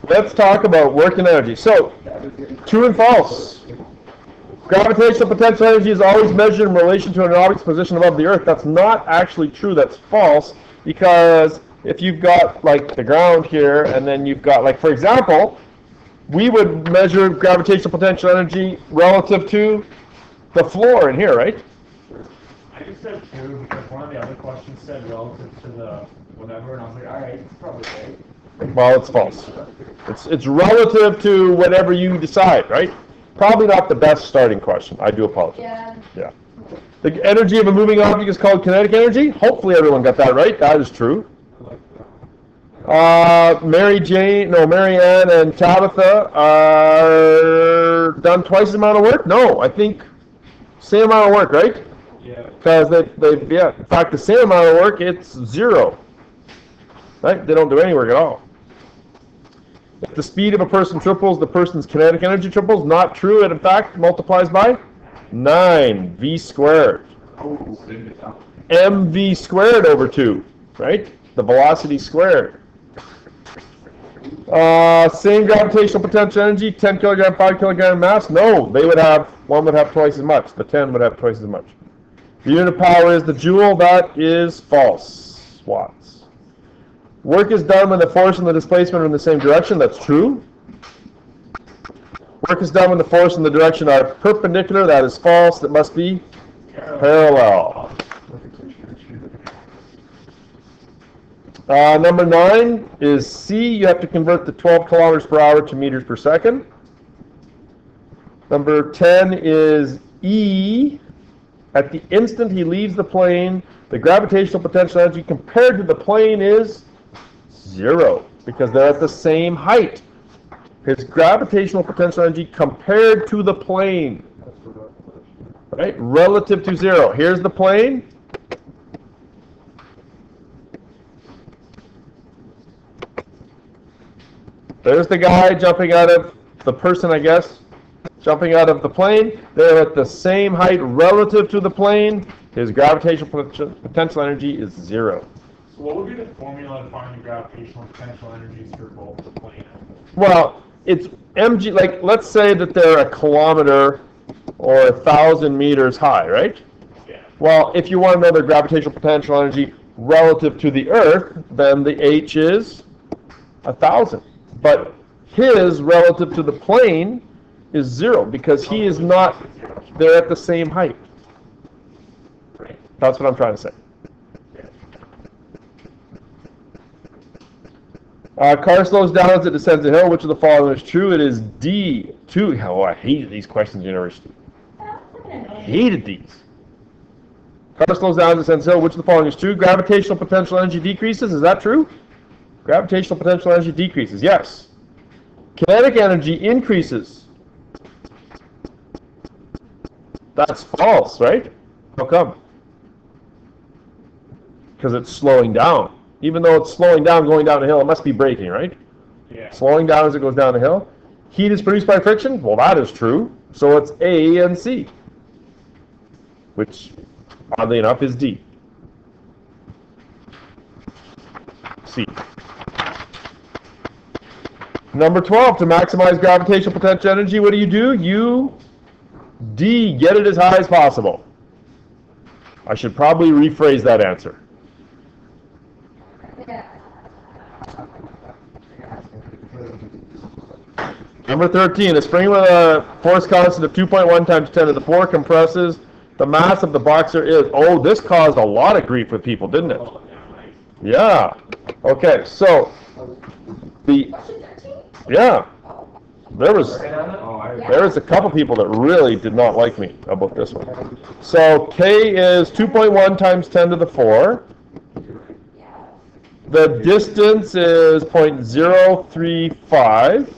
let's talk about work and energy. So, true and false. Gravitational potential energy is always measured in relation to an object's position above the Earth. That's not actually true. That's false, because if you've got like the ground here, and then you've got, like, for example, we would measure gravitational potential energy relative to the floor in here, right? I just said true because one of the other questions said relative to the whatever, and I was like, all right, it's probably right. Well, it's false. It's relative to whatever you decide, right? Probably not the best starting question. I do apologize. Yeah. The energy of a moving object is called kinetic energy. Hopefully everyone got that right. That is true. Mary Ann and Tabitha are done twice the amount of work? No, I think same amount of work, right? Yeah. Because yeah. In fact, the same amount of work, it's 0. Right? They don't do any work at all. If the speed of a person triples, the person's kinetic energy triples. Not true. It, in fact, multiplies by 9, v squared. mv squared over 2, right? The velocity squared. Same gravitational potential energy, 10 kilogram, 5 kilogram mass. No, one would have twice as much. The 10 would have twice as much. The unit of power is the joule. That is false. Watts. Work is done when the force and the displacement are in the same direction. That's true. Work is done when the force and the direction are perpendicular. That is false. That must be parallel. Number 9 is C. You have to convert the 12 kilometers per hour to meters per second. Number 10 is E. At the instant he leaves the plane, the gravitational potential energy compared to the plane is 0, because they're at the same height. His gravitational potential energy compared to the plane, right? Relative to 0. Here's the plane. There's the guy jumping out of, the person, I guess, jumping out of the plane. They're at the same height relative to the plane. His gravitational potential energy is 0. So what would be the formula to find the gravitational potential energies for both the plane? Well, it's mg, like, let's say that they're a kilometer or 1,000 meters high, right? Yeah. Well, if you want to know their gravitational potential energy relative to the Earth, then the h is 1,000. But his relative to the plane is 0, because he is not, they're at the same height. That's what I'm trying to say. Car slows down as it descends a hill. Which of the following is true? It is D. 2. Oh, I hated these questions in university. Hated these. Car slows down as it descends a hill. Which of the following is true? Gravitational potential energy decreases. Is that true? Gravitational potential energy decreases. Yes. Kinetic energy increases. That's false, right? How come? Because it's slowing down. Even though it's slowing down going down a hill, it must be braking, right? Yeah. Slowing down as it goes down the hill. Heat is produced by friction. Well, that is true. So it's A and C, which, oddly enough, is D. C. Number 12, to maximize gravitational potential energy, what do? You D, get it as high as possible. I should probably rephrase that answer. Number 13, a spring with a force constant of 2.1 times 10 to the 4 compresses. The mass of the boxer is... Oh, this caused a lot of grief with people, didn't it? Yeah. Okay, so... Yeah. There was a couple people that really did not like me about this one. So K is 2.1 times 10 to the 4. The distance is 0.035.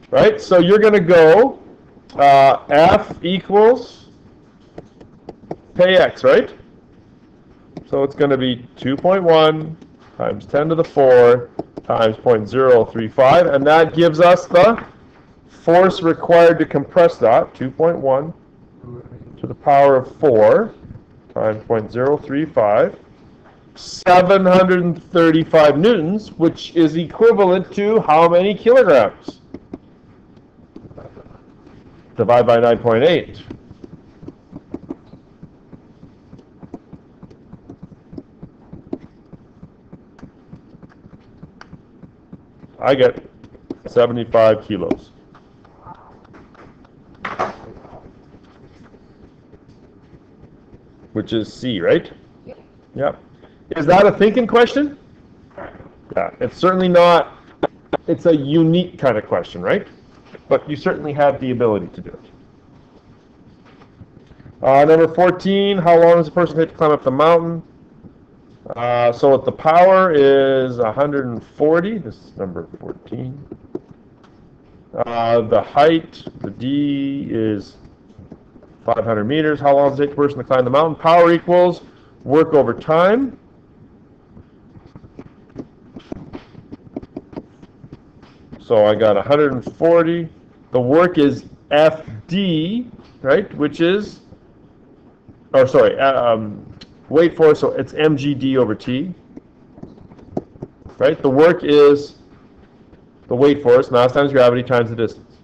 Right? So you're going to go F equals kx, right? So it's going to be 2.1 times 10 to the 4 times 0.035, and that gives us the force required to compress that, 2.1 to the power of 4 times 0.035. 735 newtons, which is equivalent to how many kilograms? Divide by 9.8. I get 75 kilos. Which is C, right? Yep. Is that a thinking question? Yeah, it's certainly not. It's a unique kind of question, right? But you certainly have the ability to do it. Number 14, how long does a person take to climb up the mountain? So if the power is 140, this is number 14. The height, the D, is 500 meters. How long does it take a person to climb the mountain? Power equals work over time. So I got 140. The work is FD, right? Which is, or sorry, weight force, so it's mgd over T. Right? The work is the weight force, mass times gravity times the distance.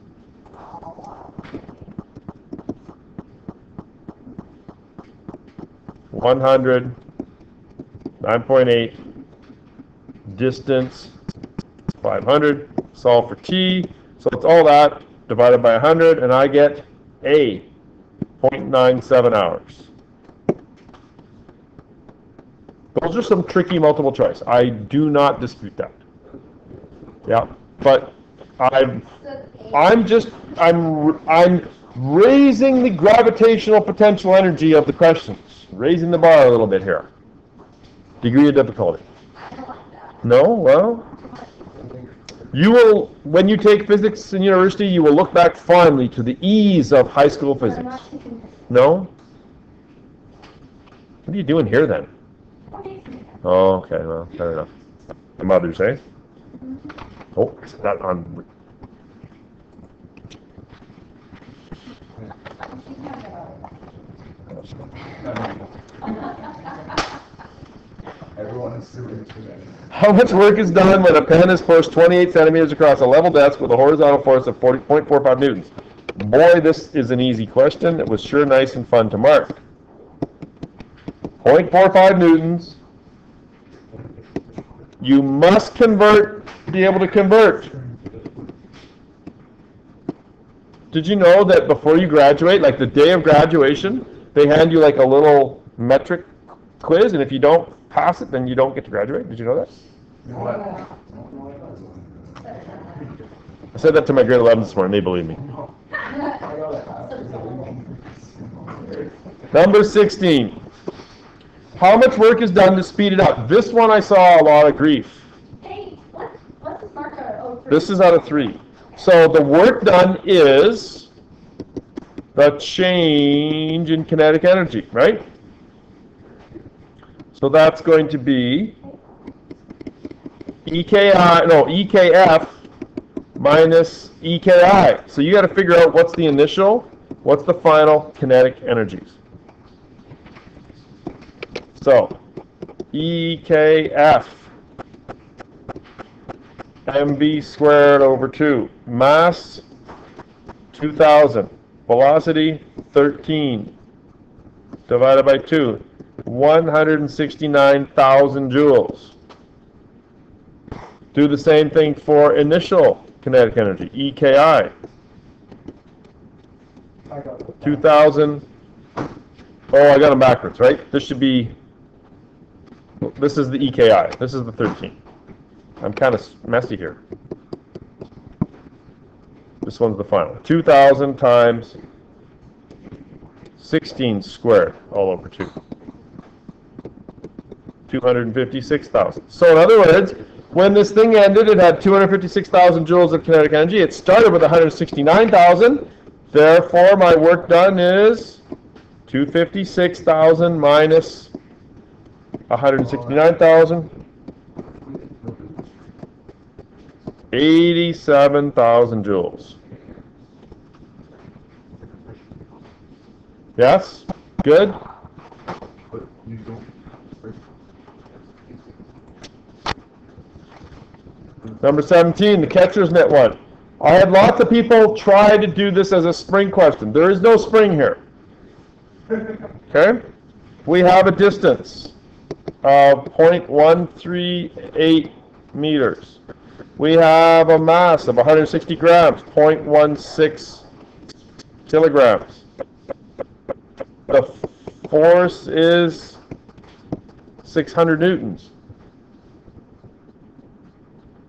(100), 9.8, distance 500. Solve for T, so it's all that divided by 100, and I get A, 0.97 hours. Those are some tricky multiple choice. I do not dispute that. Yeah, but I'm raising the gravitational potential energy of the questions, raising the bar a little bit here. Degree of difficulty. No, well. You will, when you take physics in university, you will look back fondly to the ease of high school physics. No? What are you doing here then? Oh, okay, well, fair enough. The mothers, eh? Oh, is that on? Everyone is serious today. How much work is done when a pen is pushed 28 centimeters across a level desk with a horizontal force of 40.45 newtons? Boy, this is an easy question. It was sure nice and fun to mark. 0.45 newtons. You must convert, be able to convert. Did you know that before you graduate, like the day of graduation, they hand you like a little metric quiz, and if you don't pass it, then you don't get to graduate? Did you know that? I said that to my grade 11 this morning. They believe me. Number 16. How much work is done to speed it up? This one I saw a lot of grief. Hey, what's the marker? Oh, This is out of 3. So the work done is the change in kinetic energy, right? So that's going to be EKF minus EKI. So you got to figure out what's the initial, what's the final kinetic energies. So EKF mv squared over 2. Mass 2,000. Velocity 13 divided by 2. 169,000 joules. Do the same thing for initial kinetic energy, EKI. 2,000. Oh, I got them backwards, right? This should be, this is the EKI. This is the 13. I'm kind of messy here. This one's the final. 2,000 times 16 squared all over 2. 256,000. So in other words, when this thing ended, it had 256,000 joules of kinetic energy. It started with 169,000. Therefore, my work done is 256,000 minus 169,000. 87,000 joules. Yes? Good? Number 17, the catcher's mitt one. I had lots of people try to do this as a spring question. There is no spring here. Okay? We have a distance of 0.138 meters. We have a mass of 160 grams, 0.16 kilograms. The force is 600 newtons.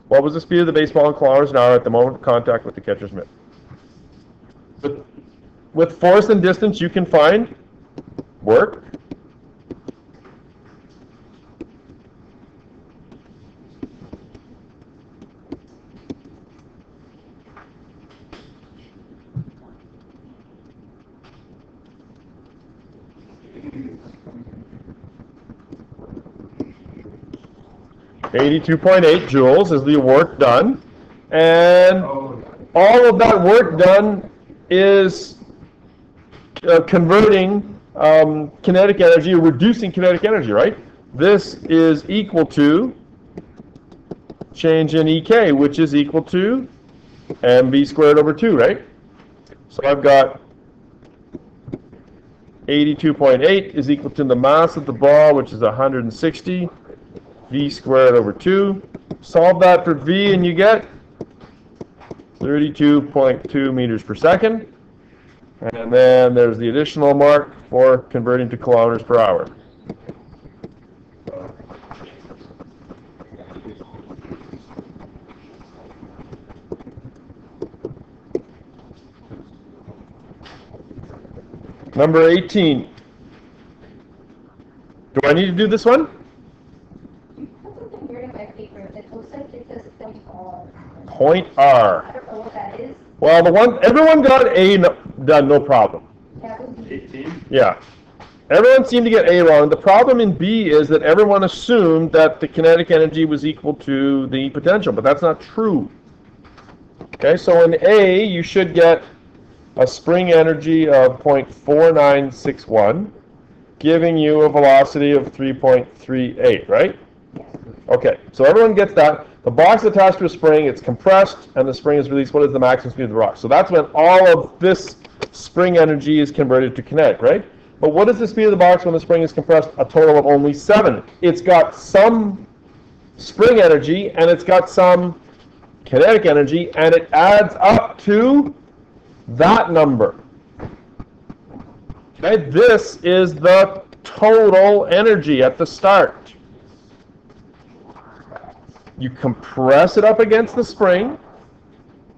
What was the speed of the baseball in kilometers an hour at the moment of contact with the catcher's mitt? With force and distance, you can find work. $82.8 joules is the work done, and all of that work done is converting kinetic energy, or reducing kinetic energy, right? This is equal to change in EK, which is equal to mv squared over 2, right? So I've got 82.8 is equal to the mass of the ball, which is 160, v squared over 2. Solve that for v and you get 32.2 meters per second. And then there's the additional mark for converting to kilometers per hour. Number 18. Do I need to do this one? Point R. I don't know what that is. Well, everyone got A done, no problem. 18? Yeah. Everyone seemed to get A wrong. The problem in B is that everyone assumed that the kinetic energy was equal to the potential, but that's not true. Okay, so in A, you should get a spring energy of 0.4961, giving you a velocity of 3.38, right? Okay, so everyone gets that. The box is attached to a spring, it's compressed, and the spring is released. What is the maximum speed of the rock? So that's when all of this spring energy is converted to kinetic, right? But what is the speed of the box when the spring is compressed? A total of only 7. It's got some spring energy, and it's got some kinetic energy, and it adds up to that number. Okay, this is the total energy at the start. You compress it up against the spring.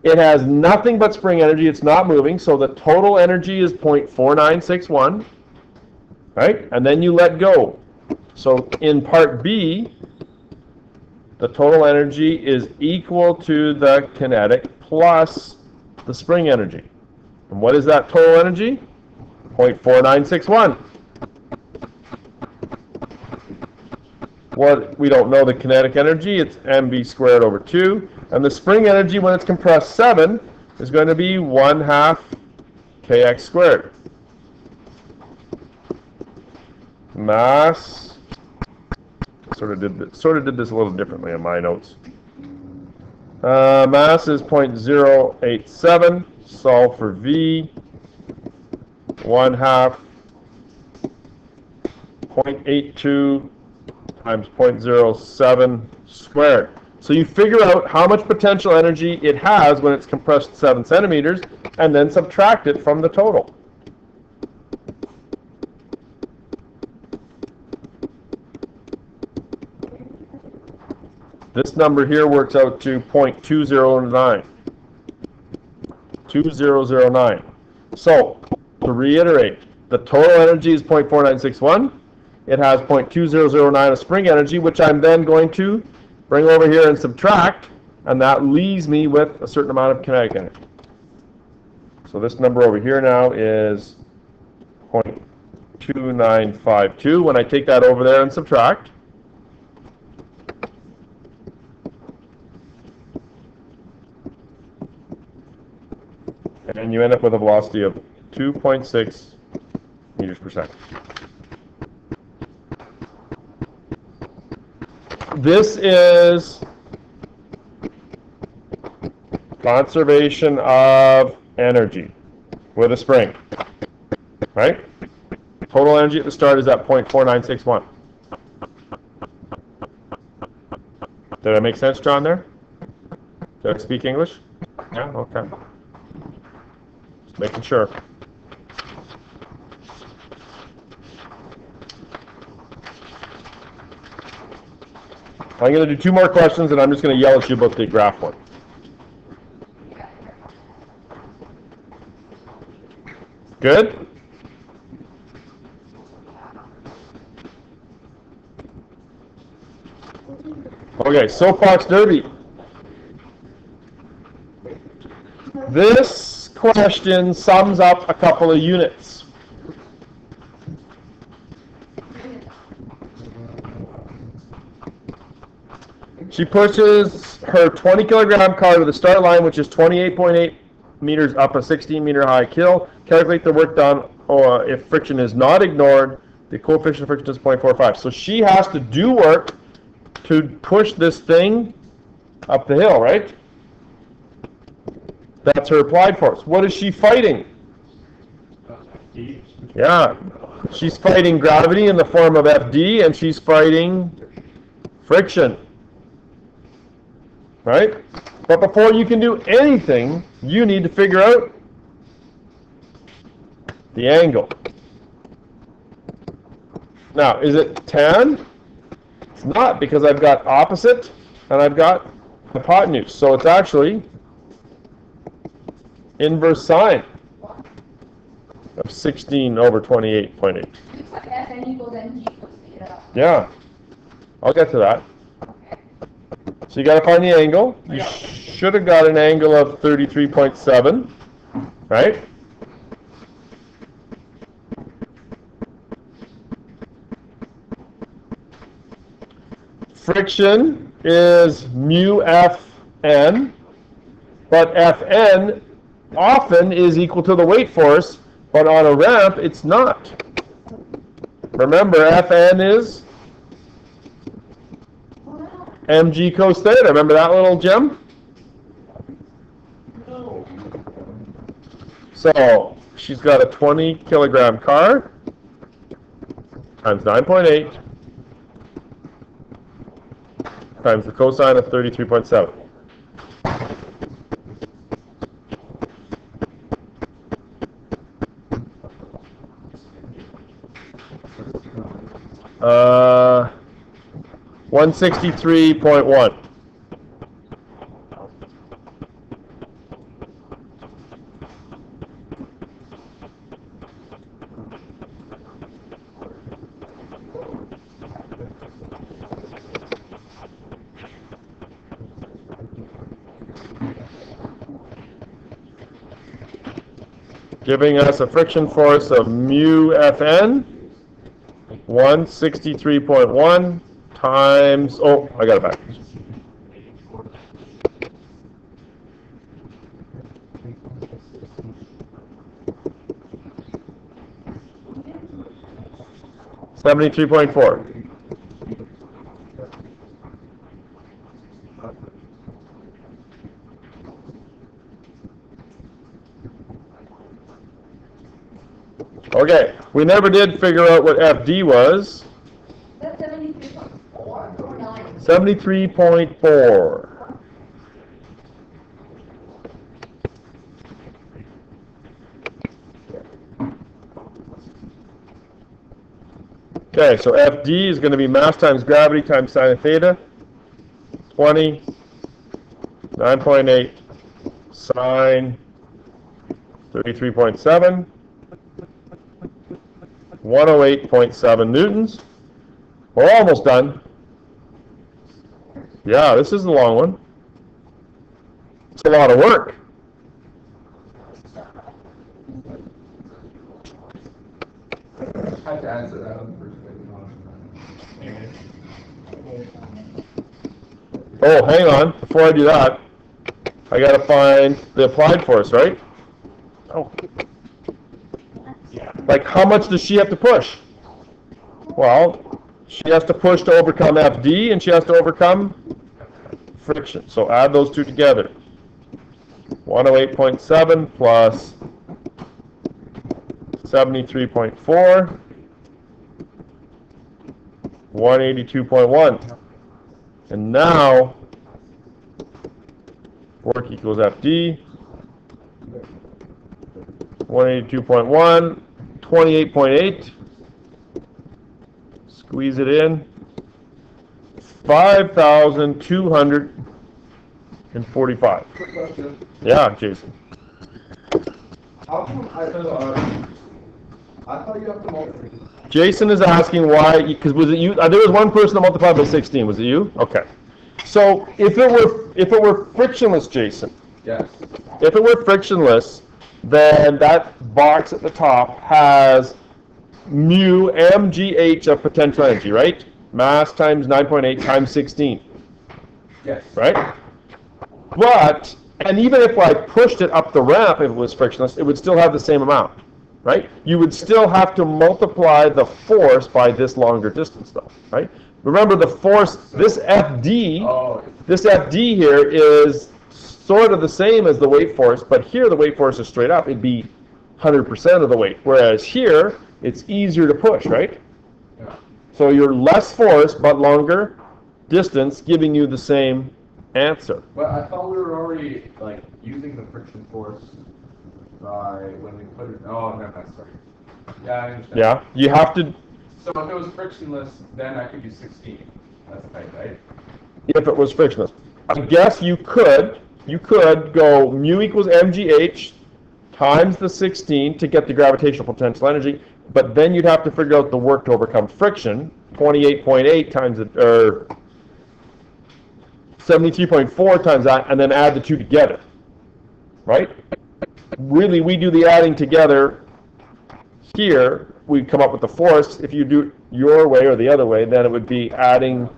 It has nothing but spring energy. It's not moving, so the total energy is 0.4961, right? And then you let go. So in part B, the total energy is equal to the kinetic plus the spring energy. And what is that total energy? 0.4961. What we don't know the kinetic energy, it's mv squared over 2. And the spring energy when it's compressed 7 is going to be 1/2 kx squared. Mass, sort of did this a little differently in my notes. Mass is 0.087. Solve for v. 1/2 0.82 times 0.07 squared. So you figure out how much potential energy it has when it's compressed 7 centimeters, and then subtract it from the total. This number here works out to 0.209. 2009. So, to reiterate, the total energy is 0.4961. It has 0.2009 of spring energy, which I'm then going to bring over here and subtract, and that leaves me with a certain amount of kinetic energy. So this number over here now is 0.2952. When I take that over there and subtract, and you end up with a velocity of 2.6 meters per second. This is Conservation of energy with a spring, right? Total energy at the start is at 0.4961. Did I make sense, John, there? Did I speak English? Yeah, okay. Just making sure. I'm going to do 2 more questions, and I'm just going to yell at you about the graph one. Good? Okay, soapbox derby. This question sums up a couple of units. She pushes her 20 kilogram car to the start line, which is 28.8 meters up a 16 meter high hill. Calculate the work done, or if friction is not ignored, the coefficient of friction is 0.45. So she has to do work to push this thing up the hill, right? That's her applied force. What is she fighting? Yeah, she's fighting gravity in the form of Fd, and she's fighting friction, right? But before you can do anything, you need to figure out the angle. Now, is it tan? It's not, because I've got opposite and I've got hypotenuse. So it's actually inverse sine of 16 over 28.8. Fn equals mg plus theta. Yeah, I'll get to that. So you got to find the angle. You should have got an angle of 33.7, right? Friction is mu Fn, but Fn often is equal to the weight force, but on a ramp it's not. Remember, Fn is mg cos theta. Remember that little gem? No. So she's got a 20 kilogram car times 9.8 times the cosine of 33.7. Uh, 163.1. Giving us a friction force of mu Fn, 163.1 times, oh, I got it back. $73.4. Okay, we never did figure out what FD was. That's 73.4 or 9. 73.4. Okay, so FD is going to be mass times gravity times sine of theta. 20, 9.8, sine 33.7, 108.7 newtons. We're almost done. Yeah, this is a long one. It's a lot of work. I have to answer that on the first page. Oh, hang on. Before I do that, I got to find the applied force, right? Oh. Like, how much does she have to push? Well, she has to push to overcome FD, and she has to overcome friction. So add those two together. 108.7 plus 73.4, 182.1. And now, work equals FD, 182.1, 28.8, squeeze it in, 5,245. Quick question. Yeah, Jason. How come I thought you have to multiply. Jason is asking why, because was it you? There was one person that multiplied by 16. Was it you? Okay. So if it were frictionless, Jason, Yes. if it were frictionless, then that box at the top has mu mgh of potential energy, right? Mass times 9.8 times 16, Yes. right? But, and even if I pushed it up the ramp, if it was frictionless, it would still have the same amount, right? You would still have to multiply the force by this longer distance, though, right? Remember the force, this FD, Oh, this FD here is sort of the same as the weight force, but here the weight force is straight up. It'd be 100% of the weight, whereas here it's easier to push, right? yeah. So you're less force but longer distance, giving you the same answer. But I thought we were already like using the friction force by when we put it. Oh, no, that's sorry. Yeah, I understand. Yeah, you have to. So if it was frictionless, then I could use 16. That's tight, right? If it was frictionless, I guess you could go mu equals mgh times the 16 to get the gravitational potential energy, but then you'd have to figure out the work to overcome friction, 28.8 times it, or 73.4 times that, and then add the two together, right? Really, we do the adding together here. We come up with the force. If you do it your way or the other way, then it would be adding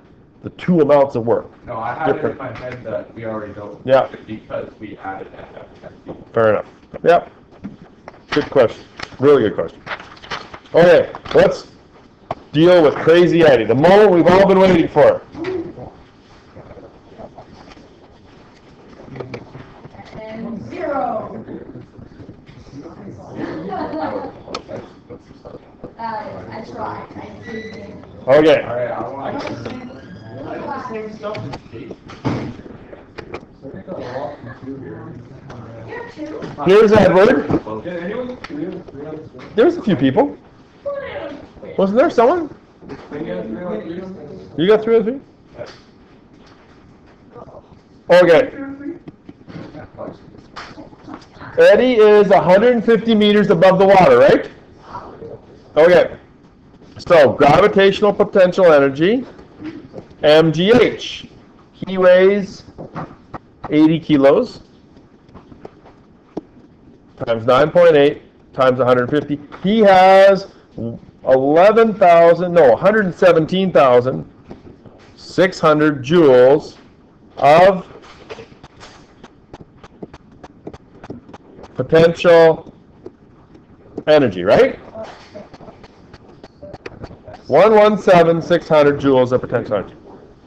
the two amounts of work. No, I had Different. it in my head that we already know. Yeah. Because we added that. Fair enough. Yep. Good question. Really good question. Okay, let's deal with Crazy Eddie, the moment we've all been waiting for. And 0. I tried. I did. Okay. Alright, I want to. You're 2. Here's Edward. There's a few people. Wasn't there someone? You got 3 or 3? Okay. Eddie is 150 meters above the water, right? Okay. So, gravitational potential energy, mgh. He weighs 80 kilos times 9.8 times 150. He has 117,600 joules of potential energy, right? 117,600 joules of potential energy.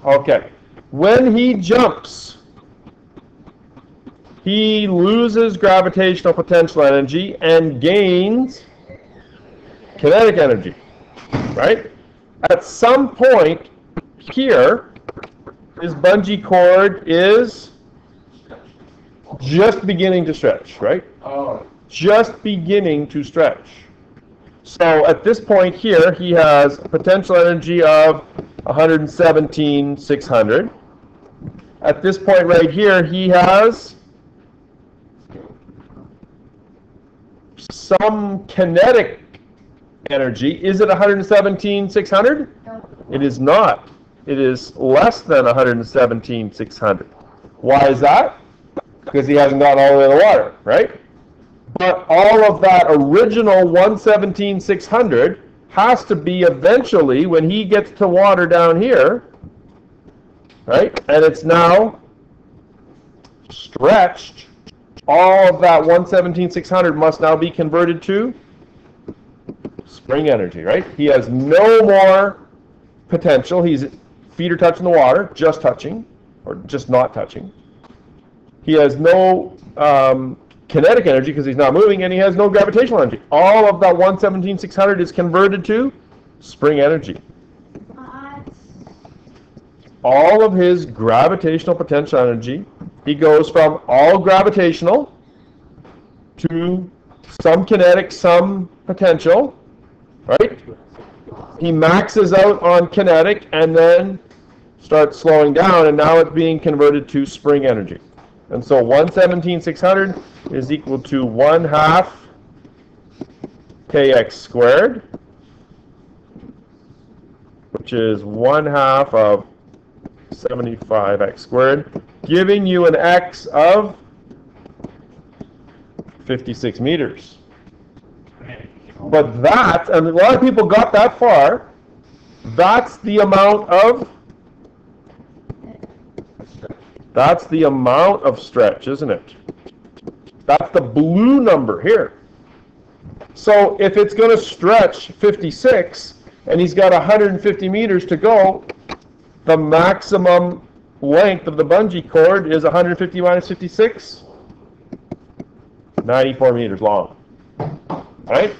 Okay. When he jumps, he loses gravitational potential energy and gains kinetic energy, right? At some point here, his bungee cord is just beginning to stretch, right? Oh, Just beginning to stretch. So at this point here, he has potential energy of 117,600. At this point right here, he has some kinetic energy. Is it 117,600? It is not. It is less than 117,600. Why is that? Because he hasn't gotten all the way to the water, right? But all of that original 117,600 has to be eventually, when he gets to water down here, right? And it's now stretched. All of that 117,600 must now be converted to spring energy, right? He has no more potential. His feet are touching the water, just touching, or just not touching. he has no kinetic energy because he's not moving, and he has no gravitational energy. All of that 117,600 is converted to spring energy. What? All of his gravitational potential energy, he goes from all gravitational to some kinetic, some potential, right? He maxes out on kinetic and then starts slowing down, and now it's being converted to spring energy. And so 117,600 is equal to 1/2 kx squared, which is 1/2 of 75x squared, giving you an x of 56 meters. But that, and a lot of people got that far, that's the amount of stretch, isn't it? That's the blue number here. So if it's going to stretch 56 and he's got 150 meters to go, the maximum length of the bungee cord is 150 minus 56, 94 meters long. Right?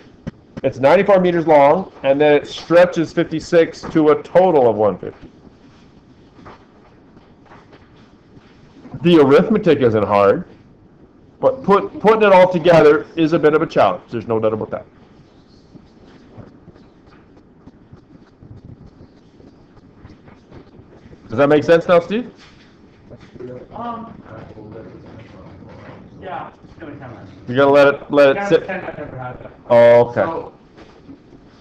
It's 94 meters long, and then it stretches 56 to a total of 150. The arithmetic isn't hard, but putting it all together is a bit of a challenge. There's no doubt about that. Does that make sense now, Steve? Yeah, it's gonna come out. You're gonna let it sit. I've never had that. Oh, okay. So,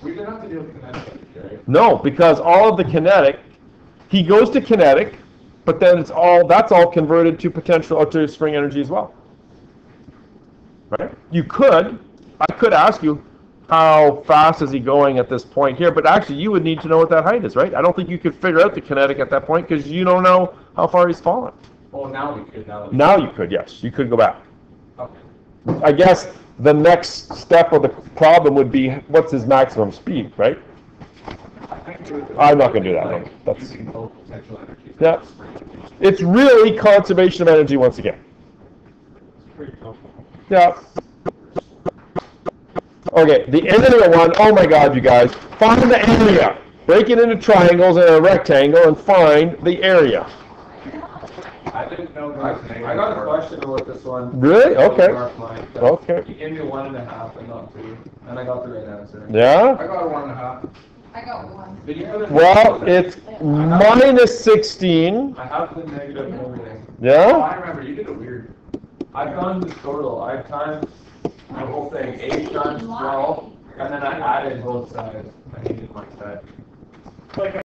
we didn't have to deal with kinetic energy, right? No, because all of the kinetic, he goes to kinetic, but then that's all converted to potential or to spring energy as well. Right? I could ask you how fast is he going at this point here, but actually you would need to know what that height is, right? I don't think you could figure out the kinetic at that point because you don't know how far he's fallen. Oh, now we could. Now you could, yes. You could go back. Okay. I guess the next step of the problem would be what's his maximum speed, right? I'm not going to do that. No. That's Using total potential energy. Yeah. It's really conservation of energy once again. Yeah. Okay, the area one, oh my god, you guys. Find the area. Break it into triangles and a rectangle and find the area. I didn't know I got a question about this one. Really? Okay. Okay. You gave me 1.5 and not 2, and I got the right answer. Yeah? I got a 1.5. I got one. Did you put it? Well, it's minus 16. I have the negative and everything. Oh, Yeah? I remember. You did it weird. I've done this total. I've times the whole thing. 8 times 12, and then I added both sides. I needed my side. Like